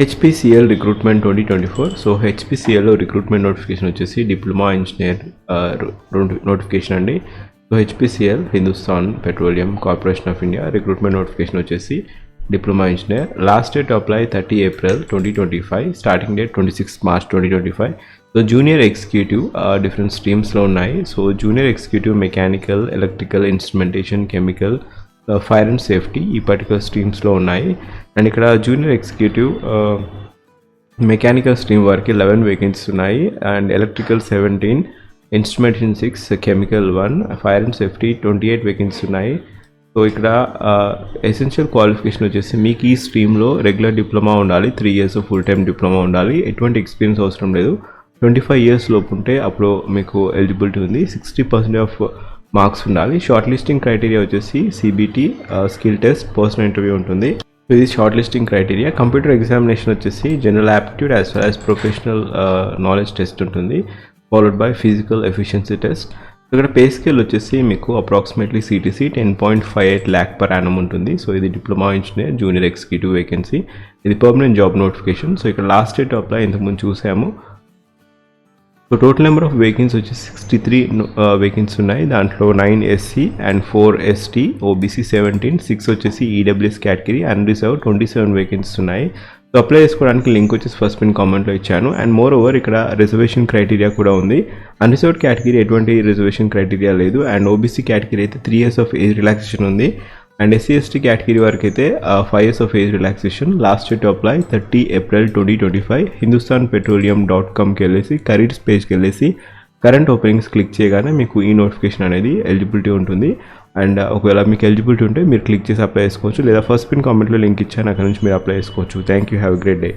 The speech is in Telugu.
HPCL recruitment 2024. సో హెచ్పిసిఎల్లో రిక్రూట్మెంట్ నోటిఫికేషన్ వచ్చేసి డిప్లొమా ఇంజనీర్ నోటిఫికేషన్ అండి. So HPCL Hindustan petroleum corporation of India recruitment notification వచ్చేసి diploma engineer. Last date apply 30 April 2025, starting date 26 March 2025. So junior executive different స్ట్రీమ్స్లో ఉన్నాయి. So junior executive mechanical, electrical, instrumentation, chemical, fire and safety ఈ పర్టికులర్ స్ట్రీమ్స్లో ఉన్నాయి. అండ్ ఇక్కడ జూనియర్ ఎగ్జిక్యూటివ్ మెకానికల్ స్ట్రీమ్ వారికి 11 వేకెన్సీస్ ఉన్నాయి. And electrical 17, instrumentation 6, chemical 1, fire and safety 28 vacancies ఉన్నాయి. సో ఇక్కడ ఎసెన్షియల్ క్వాలిఫికేషన్ వచ్చేసి మీకు ఈ స్ట్రీమ్లో రెగ్యులర్ డిప్లొమా ఉండాలి, 3 years ఫుల్ టైమ్ డిప్లొమా ఉండాలి, ఎటువంటి ఎక్స్పీరియన్స్ అవసరం లేదు, 25 years లోపు ఉంటే అప్పుడు మీకు ఎలిజిబిలిటీ ఉంది, 60% ఆఫ్ మార్క్స్ ఉండాలి. షార్ట్ లిస్టింగ్ క్రైటీరియా వచ్చేసి CBT, skill test, personal interview ఉంటుంది. ఇది shortlisting criteria. Computer examination వచ్చేసి general aptitude as well as professional knowledge test ఉంటుంది, followed by physical efficiency test. ఇక్కడ పే స్కేల్ వచ్చేసి మీకు approximately CTC 10.58 lakh per annum ఉంటుంది. సో ఇది diploma engineer junior executive vacancy, ఇది పర్మనెంట్ జాబ్ నోటిఫికేషన్. సో ఇక్కడ లాస్ట్ డేట్ అప్లై ఇంతకుముందు చూసాము. So total number of vacancy వచ్చి 63 వేకెన్సీ ఉన్నాయి. దాంట్లో 9 SC అండ్ 4 ST, OBC 17, 6 వచ్చేసి EWS కేటగిరీ, అన్రిజర్వ్ 27 వేకెన్సీస్ ఉన్నాయి. సో అప్లై చేసుకోవడానికి లింక్ వచ్చేసి ఫస్ట్ పిన్ కామెంట్లో ఇచ్చాను. అండ్ మోర్ ఓవర్ ఇక్కడ రిజర్వేషన్ క్రైటీరియా కూడా ఉంది. అన్రిజర్వ్డ్ కేటగిరీ ఎటువంటి రిజర్వేషన్ క్రైటీరియా లేదు. అండ్ OBC కేటగిరీ అయితే 3 years ఆఫ్ ఏజ్ రిలాక్సేషన్ ఉంది. అండ్ SC ST కేటగిరీ వరకు అయితే 5 years of age relaxation. Last date apply 30 April 2025. hindusthanpetroleum.comకి వెళ్ళేసి కరీర్స్ పేజ్కి వెళ్ళేసి కరెంట్ ఓపెనింగ్స్ క్లిక్ చేయగానే మీకు ఈ నోటిఫికేషన్ అనేది ఎలిజిబిలిటీ ఉంటుంది. అండ్ ఒకవేళ మీకు ఎలిజిబిలిటీ ఉంటే మీరు క్లిక్ చేసి అప్లై చేసుకోవచ్చు, లేదా ఫస్ట్ పిన్ కామెంట్లో లింక్ ఇచ్చాను, అక్కడ నుంచి మీరు అప్లై చేసుకోవచ్చు. Thank you, have a great day.